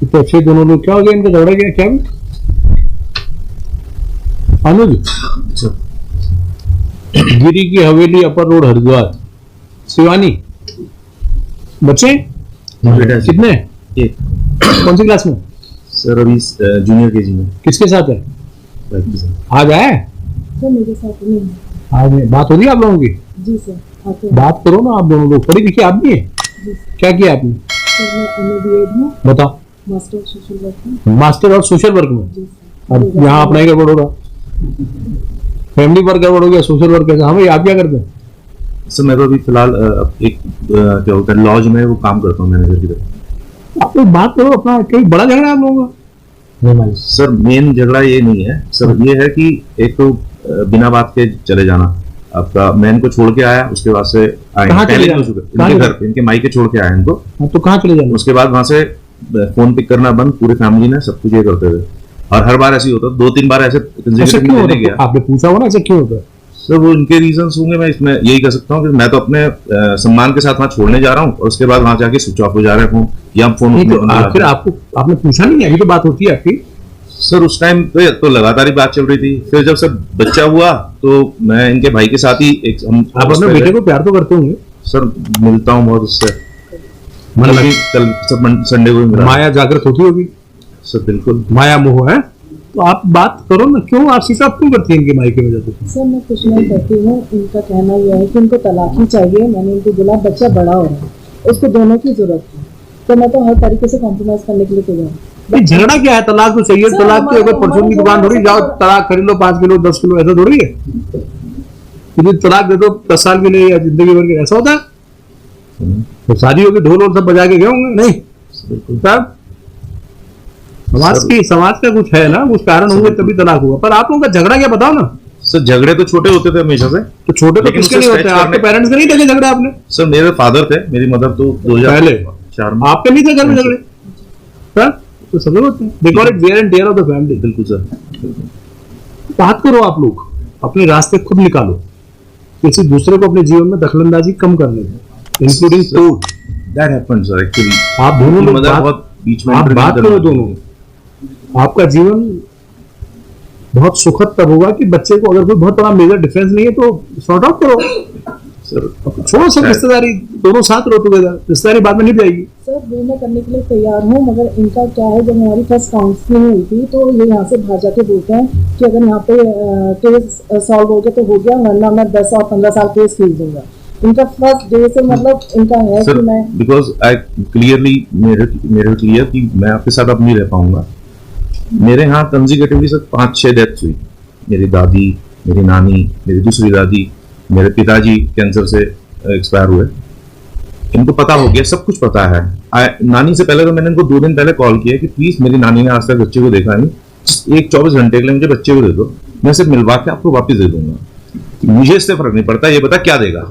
इतने अच्छे दोनों लोग, क्या हो गया इनका झगड़ा गया क्या? अनुज, गिरी की हवेली, अपर रोड, हरिद्वार, शिवानी, बच्चे कितने? कौन सी क्लास में? सर अभी जूनियर केजी में। किसके साथ है? आज आए? सर मेरे साथ नहीं। आज बात हो रही है आप लोगों की? जी सर। बात करो ना, आप दोनों लोग पढ़ी लिखी आदमी है। क्या किया आपने? सर मैं MA-BEd में। बताओ। मास्टर सोशल वर्क में। मास्टर और सोशल वर्क में? जी सर। अब यहाँ अपना ही गड़बड़ होगा, फैमिली वर्क गड़बड़ हो गया, सोशल वर्क कैसा? हाँ भाई, आप क्या करते हैं? सर मैं तो अभी फिलहाल एक क्या होता है लॉज में वो काम करता हूँ मैनेजर की तरफ। आप लोग बात करो अपना, कहीं बड़ा झगड़ा है आप लोगों का? नहीं सर, मेन झगड़ा ये नहीं है सर, ये है कि एक तो बिना बात के चले जाना आपका। मैं इनको छोड़ के आया, उसके बाद से आए इनके घर, इनके मायके छोड़ के आया इनको। तो कहाँ चले जाना? उसके बाद वहां से फोन पिक करना बंद, पूरी फैमिली ने सब कुछ ये करते थे। और हर बार ऐसे ही होता, 2-3 बार ऐसे गया। आपने पूछा हो ना ऐसे क्यों होता है? सर वो उनके रीजंस होंगे, मैं इसमें यही कह सकता हूँ कि मैं तो अपने सम्मान के साथ वहाँ छोड़ने जा रहा हूँ और उसके बाद वहाँ जाके स्विच ऑफ हो जा रहा है फोन, या फोन। फिर आपने पूछा नहीं? अभी तो बात होती है आपकी। सर उस टाइम तो लगातार ही बात चल रही थी, फिर जब सब बच्चा हुआ तो मैं इनके भाई के साथ ही एक आप अपने बेटे को प्यार तो करते होंगे? सर मिलता हूँ बहुत उससे, मतलब कल सब संडे को मिला। माया जागृत होती होगी? सर बिल्कुल, माया मोह है। तो आप बात करो ना, क्यों आप सीधा क्यों करती है इनके माई की वजह से? सर मैं कुछ नहीं करती हूँ, इनका कहना यह है कि इनको तलाक ही चाहिए। मैंने इनको बोला बच्चा बड़ा हो रहा है, उसको दोनों की जरूरत है, तो मैं तो हर तरीके से कॉम्प्रोमाइज करने के लिए तैयार हूँ। झगड़ा क्या है? तलाक तो चाहिए। तलाक की अगर परचून की दुकान थोड़ी, जाओ तलाक खरीद लो 5 किलो 10 किलो, ऐसा थोड़ी है। तलाक दे दो 10 साल के लिए या जिंदगी भर के, ऐसा होता है? तो शादी होगी, ढोल और सब बजा के गए होंगे? नहीं साहब, समाज का कुछ है ना, कुछ कारण होंगे तभी तलाक हुआ। पर आप लोगों का झगड़ा क्या, बताओ ना। सर झगड़े तो छोटे होते थे हमेशा से। तो छोटे तो किसके नहीं होते? आपके पेरेंट्स के नहीं थे झगड़े आपने? सर मेरे फादर थे, मेरी मदर तो 2004 में। आपके नहीं थे घर में झगड़े? सर तो सब लोग होते हैं, they call it wear and tear of the family. बिल्कुल सर। बात करो आप लोग, अपने रास्ते खुद निकालो, किसी दूसरे को अपने जीवन में दखलंदाजी कम करने दो, इंक्लूडिंग टूट दैट हैपेंड सर एक्चुअली। आप दोनों लोग बहुत बीच में आप बात करो दोनों। आपका जीवन बहुत सुखद तब होगा कि बच्चे को अगर कोई बहुत बड़ा मेजर डिफरेंस नहीं है तो सॉर्ट आउट करो सर, छोड़ो सब रिश्तेदारी, दोनों साथ रहो टुगेदर, रिश्तेदारी बाद में नहीं जाएगी। सर वो मैं करने के लिए तैयार हूँ, मगर इनका क्या है, जब हमारी फर्स्ट काउंसलिंग हुई थी तो ये यहाँ से बाहर जाके बोलते हैं कि अगर यहाँ पे केस सॉल्व हो गया तो हो गया, वरना मैं 10 और 15 साल केस खेल दूंगा। इनका फर्स्ट डे से मतलब इनका है कि मैं, बिकॉज आई क्लियरली मेरे क्लियर कि मैं आपके साथ अब नहीं रह पाऊंगा। मेरे यहाँ कंसेक्यूटिवली सर 5-6 डेथ्स हुई। मेरी दादी, मेरी नानी, मेरी दूसरी दादी, मेरे पिताजी कैंसर से एक्सपायर हुए। इनको पता हो गया, सब कुछ पता है। नानी से पहले तो मैंने इनको 2 दिन पहले कॉल किया कि प्लीज, मेरी नानी ने आज तक बच्चे को देखा नहीं, एक 24 घंटे के लिए मुझे बच्चे को दे दो, मैं सिर्फ मिलवा के आपको वापस दे दूंगा, मुझे इससे फर्क नहीं पड़ता, ये बता क्या देगा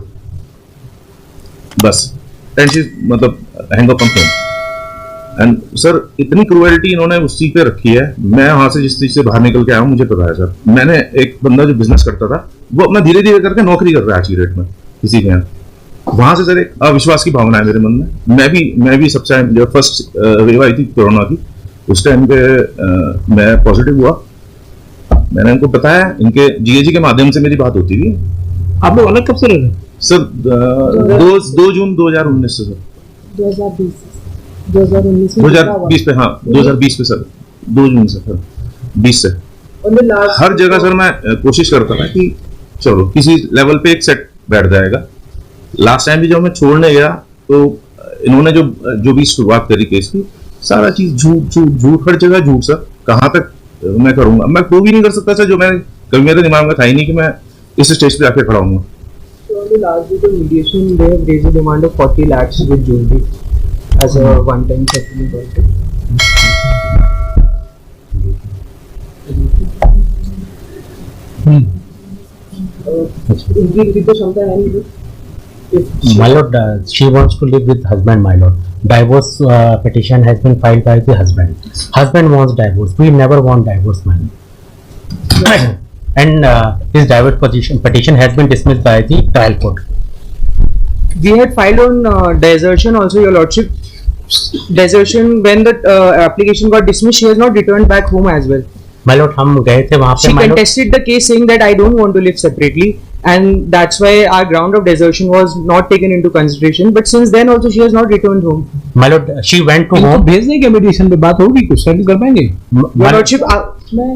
बस। मतलब hang up on phone. And sir इतनी क्रूएलिटी इन्होंने उस चीज पे रखी है। मैं वहां से जिस चीज से बाहर निकल के आया हूँ मुझे पता है सर। मैंने एक बंदा जो बिजनेस करता था वो अपना धीरे धीरे करके नौकरी कर रहा है आज की डेट में किसी के यहाँ। वहां से सर एक अविश्वास की भावना है मेरे मन में। मैं भी सबसे जब फर्स्ट वेव आई थी कोरोना की, उस टाइम पे मैं पॉजिटिव हुआ। मैंने इनको बताया, इनके जीएजी के माध्यम से मेरी बात होती थी। आप लोग अलग कब से रह रहे हैं सर? 2 जून 2019 से सर। 2020 पे, हाँ 2020 पे सर, 2 जून से सर, 20 से। हर जगह सर मैं कोशिश करता था कि चलो किसी लेवल पे एक सेट बैठ जाएगा। लास्ट टाइम भी जब मैं छोड़ने गया तो इन्होंने जो भी शुरुआत करी केस की, सारा चीज झूठ, हर जगह झूठ सर। कहाँ तक मैं करूंगा? मैं वो भी नहीं कर सकता सर जो मैं कभी मेरे दिमाग में था ही नहीं कि मैं इस स्टेज पे आके खड़ा हूँ। Last week of mediation, they have raised a demand of 40 lakhs with jewelry as a one-time settlement also. My lord, she wants to live with husband, my lord. Divorce petition has been filed by the husband. Husband wants divorce. We never want divorce, my lord. And his divorce petition has been dismissed by the trial court. We had filed on desertion also, your lordship. desertion, when the application got dismissed, she has not returned back home as well. My lord, हम गए थे वहाँ पे She my lord, contested the case saying that I don't want to live separately, and that's why our ground of desertion was not taken into consideration. But since then also she has not returned home. my lord, she went to इनको home. भेज देंगे meditation पे, बात होगी, कुछ settle कर पाएंगे। Your lordship, मैं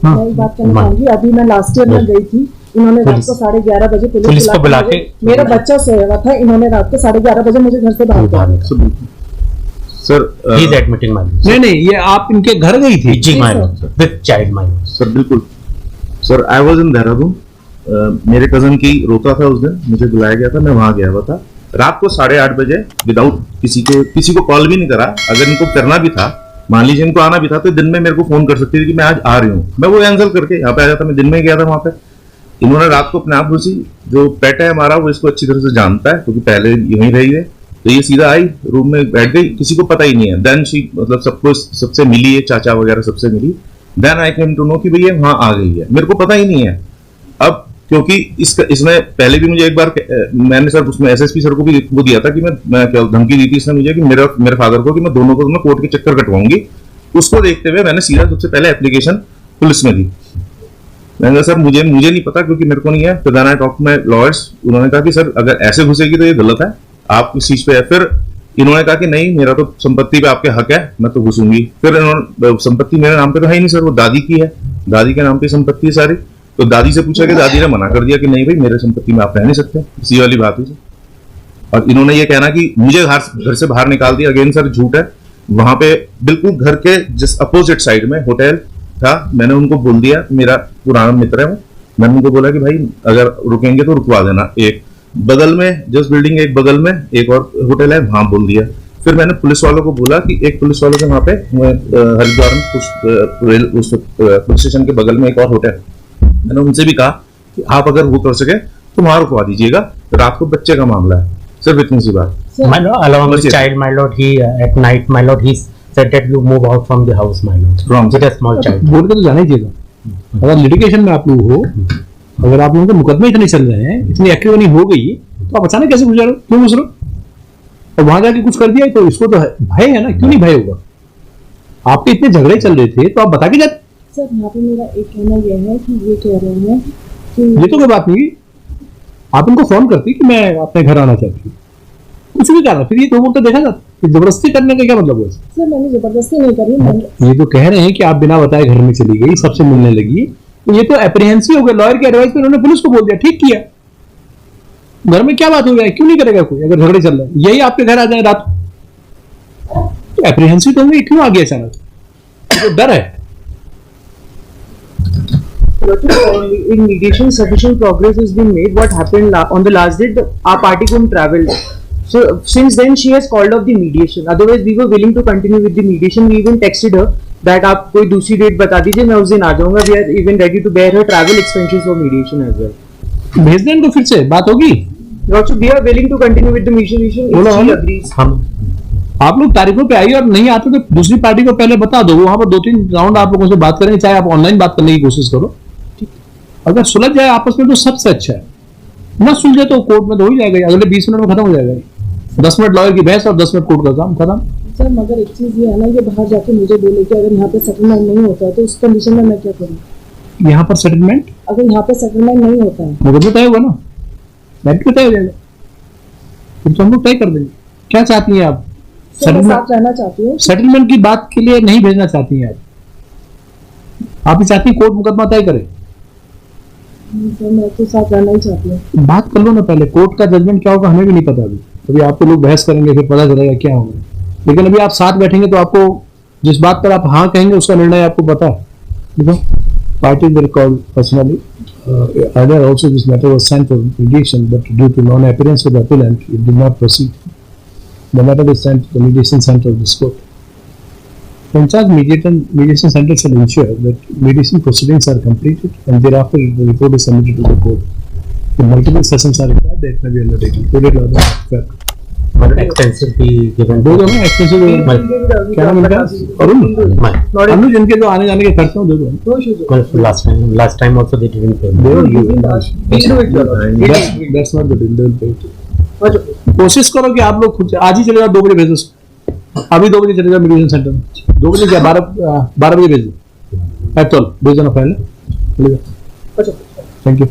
हाँ। मैं एक बात कहना हाँ। चाहूंगी। अभी मैं लास्ट ईयर में गई थी, इन्होंने रात को 11:30 बजे पुलिस को बुला के- मेरा बच्चा सोया हुआ था, इन्होंने रात को 11:30 बजे मुझे घर से बाहर निकाला। Sir He is admitting my lord. नहीं नहीं, ये आप इनके घर गई थी? जी my sir. lord, with child my lord. Sir बिल्कुल sir, I was in Dehradun. मेरे कजन की रोका था उस दिन, मुझे बुलाया गया था, मैं वहां गया हुआ था रात को 8:30 बजे, विदाउट किसी को कॉल भी नहीं करा। अगर इनको करना भी था, मान लीजिए इनको आना भी था, तो दिन में मेरे को फोन कर सकती थी कि मैं आज आ रही हूँ, मैं वो कैंसिल करके यहाँ पे आ जाता। मैं दिन में गया था वहां पे। इन्होंने रात को अपने आप घुसी, जो पेट है हमारा वो इसको अच्छी तरह से जानता है क्योंकि पहले यहीं रही है, तो ये सीधा आई, रूम में बैठ गई, किसी को पता ही नहीं है। देन शी मतलब सबको सबसे मिली है, चाचा वगैरह सबसे मिली। Then I came to know कि भाई ये वहां आ गई है, मेरे को पता ही नहीं है। अब क्योंकि इसमें पहले भी मुझे एक बार मैंने सर उसमें एसएसपी सर को भी वो दिया था कि मैं क्या धमकी दी थी इसने मुझे कि मेरे फादर को कि मैं दोनों को मैं कोर्ट के चक्कर कटवाऊंगी। उसको देखते हुए मैंने सीधा सबसे पहले एप्लीकेशन पुलिस में दी। मैंने कहा सर मुझे नहीं पता क्योंकि मेरे को नहीं है। तो then I talk to my lawyers, उन्होंने कहा कि सर अगर ऐसे घुसेगी तो ये गलत है, आप इस चीज पे है। फिर इन्होंने कहा कि नहीं मेरा तो संपत्ति पे आपके हक है, मैं तो घुसूंगी। फिर इन्होंने संपत्ति मेरे नाम पे तो है ही नहीं सर, वो दादी की है, दादी के नाम पे संपत्ति है सारी। तो दादी से पूछा कि दादी ने मना कर दिया कि नहीं भाई मेरे संपत्ति में आप रह नहीं सकते, इसी वाली बात हुई सर। और इन्होंने ये कहना कि मुझे घर से बाहर निकाल दिया, अगेन सर झूठ है। वहां पे बिल्कुल घर के जिस अपोजिट साइड में होटल था, मैंने उनको बोल दिया, मेरा पुराना मित्र है वो, मैंने उनको बोला कि भाई अगर रुकेंगे तो रुकवा देना। एक बगल में जस्ट बिल्डिंग एक बगल में एक और होटल है, वहां बोल दिया। फिर मैंने पुलिस वालों को बोला कि एक पुलिस वालों के वहां पे हरिद्वार में पुलिस स्टेशन के बगल में एक और होटल, मैंने उनसे भी कहा कि आप अगर वो कर सके तो वहां रुकवा दीजिएगा, रात को बच्चे का मामला है, सिर्फ इतनी सी बात। My lord, along with Yes. child, my lord, he at night, my lord, he said that you move out from the house, my lord. Wrong. With a small child. बोल के तो जाना ही चाहिए। अगर लिटिगेशन में आप लोग हो, अगर आप लोगों के मुकदमे इतने चल रहे हैं, इतनी एक्टिविटी हो गई, तो आप अचानक कैसे घुस जा रहे हो? क्यों घुस रहे हो? और वहां जाके कुछ कर दिया तो इसको तो भय है ना, क्यों नहीं भय होगा? आपके इतने झगड़े चल रहे थे तो आप बता के जाते। सर यहाँ पे मेरा एक कहना यह है कि ये कह रहे हैं कि ये तो कोई बात नहीं, आप उनको फोन करती कि मैं अपने घर आना चाहती हूँ, कुछ भी करना, फिर ये तो बोलते देखा जाता। जबरदस्ती करने का क्या मतलब है? सर मैंने जबरदस्ती नहीं करी, मैंने ये तो कह रहे हैं कि आप बिना बताए घर में चली गई, सबसे मिलने लगी, तो ये तो एप्रीहेंसिव हो गया। लॉयर की एडवाइस पे उन्होंने पुलिस को बोल दिया, ठीक किया। घर में क्या बात हो गया, क्यों नहीं करेगा कोई अगर झगड़े चल रहे हैं? यही आपके घर आ जाए रात को, तो एप्रीहेंसिव तो होंगे, क्यों आ गया अचानक? तो डर है। In mediation, sufficient progress has been made. What happened on the last date? Our party couldn't travel. So since then she has called off the mediation. Otherwise we were willing to continue with the mediation. We even texted her that आप कोई दूसरी date बता दीजिए, मैं उस दिन आ जाऊंगा. We are even ready to bear her travel expenses for mediation as well. भेज दें इनको, फिर से बात होगी। Also, we are willing to continue with the mediation बोलो, if she बोलो। agrees. हम आप लोग तारीखों पे आइए, और नहीं आते तो दूसरी पार्टी को पहले बता दो, वहां पर 2-3 राउंड आप लोगों से बात करेंगे, चाहे आप ऑनलाइन बात करने की कोशिश करो। अगर सुलझ जाए आपस में तो सबसे अच्छा है, ना सुलझे तो कोर्ट में तो हो ही जाएगा, अगले 20 मिनट में खत्म हो जाएगा। 10 मिनट लॉयर की बहस और 10 मिनट कोर्ट का काम खत्म। सर मगर एक चीज ये है ना, ये बाहर जाके मुझे बोले कि अगर यहाँ पे सेटलमेंट नहीं होता है तो उस कंडीशन में मैं क्या करूँ? यहाँ पर सेटलमेंट, अगर यहाँ पे सेटलमेंट नहीं होता है मुकदमा तय होगा ना, मैरिट पे तय हो जाएगा, फिर तो हम लोग तय कर देंगे। क्या चाहती हैं आप? सर मैं साथ रहना चाहती हूँ। सेटलमेंट की बात के लिए नहीं भेजना चाहती हैं आप ही चाहती हैं कोर्ट मुकदमा तय करे? सर मैं तो साथ रहना ही चाहती हूँ। बात कर लो ना पहले, कोर्ट का जजमेंट क्या होगा हमें भी नहीं पता अभी आपको लोग बहस करेंगे, फिर पता चलेगा क्या होगा। लेकिन अभी आप साथ बैठेंगे तो आपको जिस बात पर आप हाँ कहेंगे उसका निर्णय आपको पता है। देखो, party will call personally, earlier also this matter was sent for mediation, but due to non-appearance of the appellant, it did not proceed. The matter is sent to the mediation center of this court. The in charge mediation center shall ensure that mediation proceedings are completed and thereafter the report is submitted to the court. If multiple sessions are required, that may be undertaken. Court order of fact. but expensive be given. दो ना expensive क्या नाम इनका? Arun My, अनुज, इनके जो आने जाने के खर्चे दे दो। well, last time also they didn't pay. That's not the deal, they will pay it. कोशिश करो कि आप लोग खुद आज ही चले जाओ, 2 बजे भेजो। अभी 2 बजे चलेगा मीडिएशन सेंटर 2 बजे क्या 12 बजे भेज दो एट ऑल भेज देना फाइल चलेगा थैंक यू